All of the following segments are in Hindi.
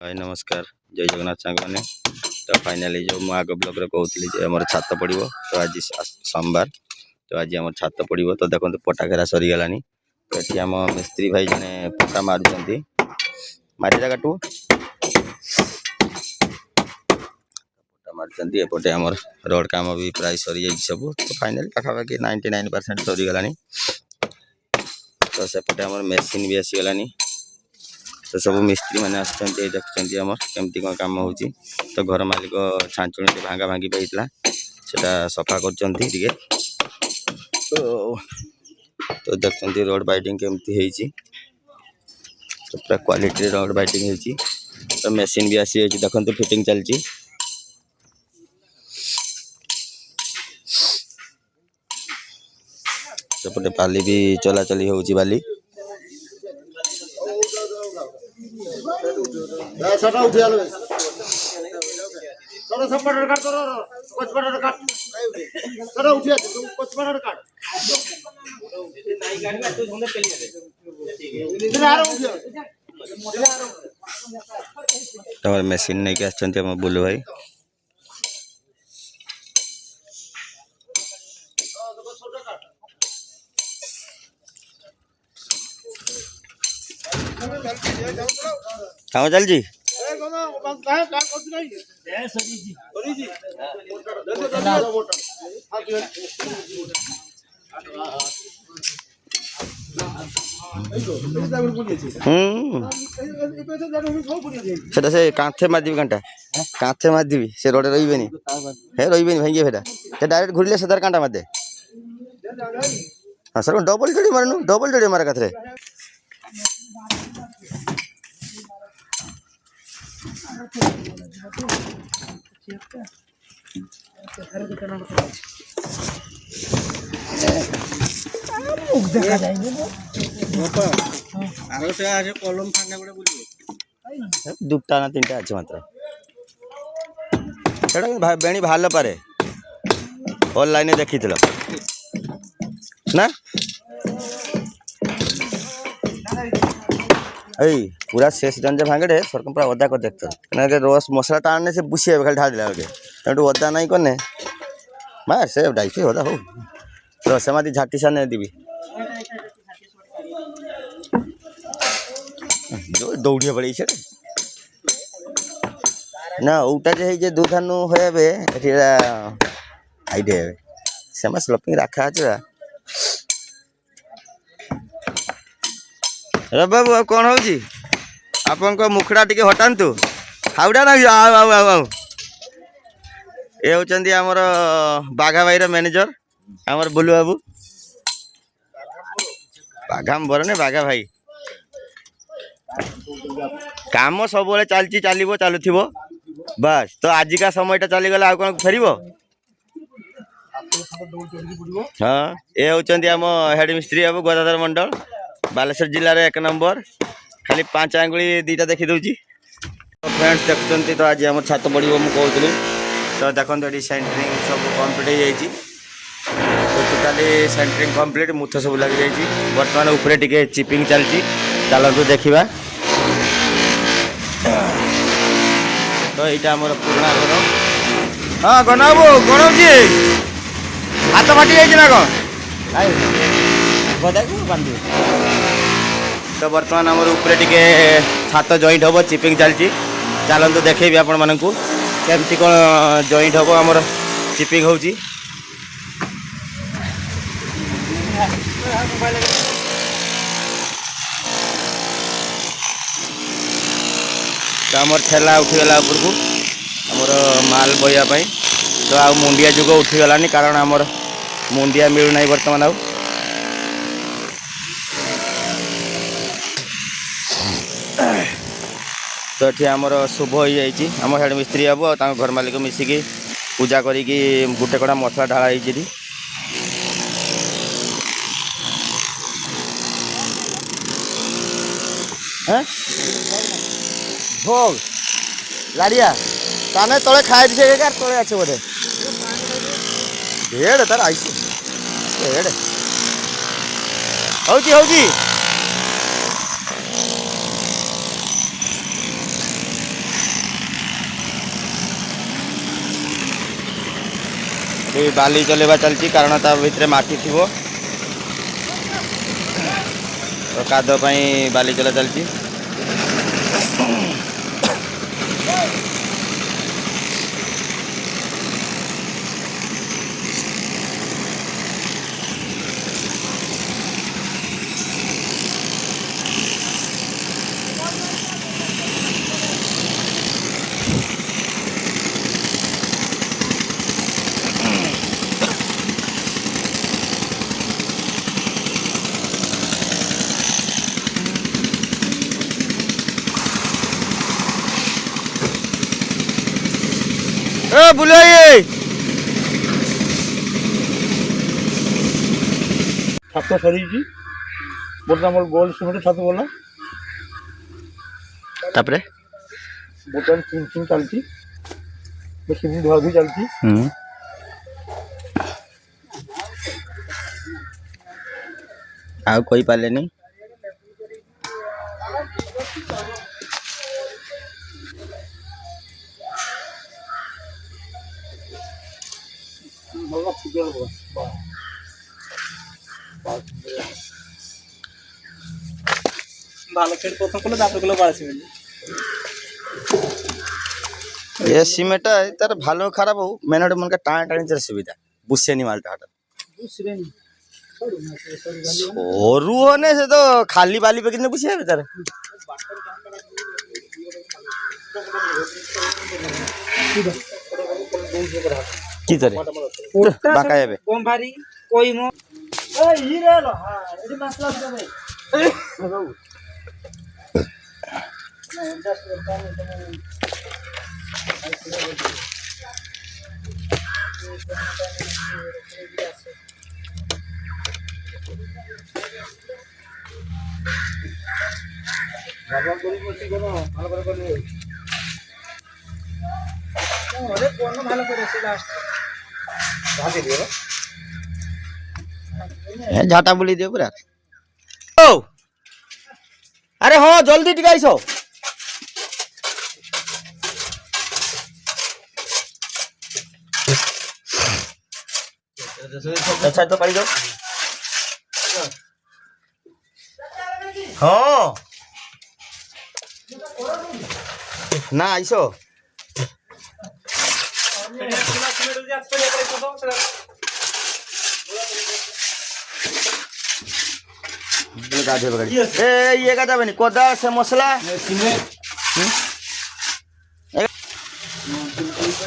हाय नमस्कार जय जगन्नाथ सांग मैंने तो फाइनाली जो मुझे आग ब्लॉग कहूली आम छात पड़ो तो आज सोमवार तो आज आम छात पड़ो तो देखो पटा घेरा सरीगला तो ये आम मिस्त्री भाई जने पटा मारुंट मारी जाटू पटा मारुंट एपटे आम रोड काम भी प्राय सरी जाइए सब तो फाइनाली पाखापाखि 99% सरीगला तो सेपटे आम मेसीन भी आसीगलानी तो सब मिस्त्री मैंने देखुं केमती कौन कम हो तो घर मालिक छांचुणी भांगा भांगी पाइला सेटा सफा कर तो देखते रोड बाइटिंग केमती तो पूरा क्वालिटी रोड बाइटिंग होती तो मेसीन भी आसी देखो फिटिंग चलती सेपटे बाली भी चलाचली होची बाली मेसीन नहीं के आम बुलू भाई कहाँ चलजी सेटा से कांथे मारदेवी कांटा कांथे मारदेवी से रोड रही हे रही भांगे फेटा से डायरेक्ट घुरले से तार कांटा मारदे हाँ सर डबल जोड़ी मारनु डबल जोड़ी मार कथरे दुटा ना तीन अच्छे मात्र बेणी भाल पारे ऑनलाइन देखी ना पूरा शेष जन भांगे सरकम पूरा अदा कर देखते रस मसला टाणे से बुसी खाली ढाल दिला अदा नहीं करने मार से डाइफी अदा हो रस माती झाटी साने देवी दौड़िया पड़े ना उटा जे दूधानु हे आईडिया से स्लपिंग रखा है बाबू आ कौन हो आप मुखड़ा टी हटातु हाउडा ना आउ आउ आउ ये होचंदी आमर बाघा भाई मैनेजर आमर बुलू बाबू बाघाम्बर ने बाघा भाई काम सब चलती चलो चलुव बस तो आजिका समय चलीगला आ कौन फेर हाँ ये होचंदी आम हेड मिस्त्री बाबू गदाधर मंडल बालेश्वर जिले में 1 नंबर खाली 5 आंगुली 2टा देखी दूची फ्रेंड्स देखते तो आज आम छात पड़ो मुझे कहती तो देखते ये सेंटरिंग सब कम्प्लीट हो तो टोटाली सेंटरिंग कम्प्लीट मुथ सब लग जाइए बर्तमान उपरे टिके चिपिंग चलती चलतु देखा तो यहाँ आम पुराना घर हाँ गनाबू कौन हो हाथ फाटी जाइए ना कौन तो बर्तमान आम उपरे टिके छात जॉइंट हम चिपिंग चलती चलतु देखेबी आपण मानू केमती कौन जॉइंट हम आमर चिपिंग हो आमर ठेला उठीगला उपरकू आमर माल बहियापाई तो आ मुंडिया जुग उठीगलानी कारण आमर मुंडिया मिलूना बर्तमान आउ तो ये आमर शुभ हो जाइए आम हेड मिस्त्री बाबू और घर मालिक मिसिकी पूजा करी गुटे कड़ा मसला ढाला भोग लाड़िया ताने तले खाए दिए तले अच्छे बोधे हेड तार आई हेड ये बाली चलेबा चलती कारण ता भितर माटी थी तो कादो बाली चला चलती। बुलाइए छात सरी बर्तमान गोल सिमेंट छात बोला तापरे बर्तमान फिनिशिंग चलती सिमेंट धुआ धुई चलती। आउ कोई पाले नहीं ভালো সেট প্রথম করলে তারপরে গুলো বাড়া সিমেন্ট ये सीमेंट तार भालो खराब हो मेनोड मन का टाण टाणी जर सुविधा बुसेनी मालटा हटा सोरू होने से तो खाली बाली पे कितने बुसिया बेचारा की तरह बाका है बे कम भारी कोई मो ए हीरे लो हां एडी मसला से বাবা করি মতি কোন ভালো করে করলে ওরে কোন ভালো করে সে লাস্ট ভাতে দিও झाटा बोली दियो पूरा ओ अरे हाँ जल्दी टिका आइसो अच्छा तो पाई दो हाँ ना आइसो ये का जाबे कोदा से मसला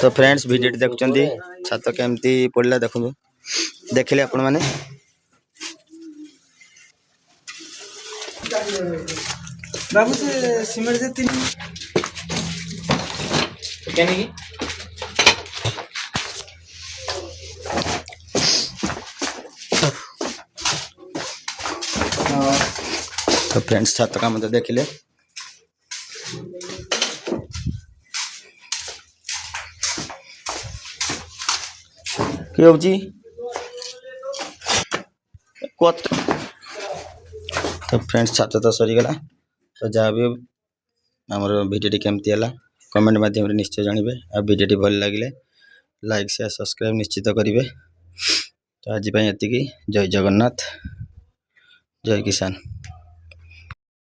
तो फ्रेंड्स वीडियो देखुचंदी छात केमती पड़ला देखु देखले आपण माने बाबू से सिमेंट से तीन कहने की तो फ्रेंड्स छात काम तो देखले कि होची कोत तो फ्रेंड्स छात तो सरी गला तो जहाँ भी आमर भिडियो केमती है कमेंट माध्यम निश्चय जानवे आ भिडियो भल लगे लाइक शेयर सब्सक्राइब निश्चित करेंगे तो आज ये जय जगन्नाथ जय किसान।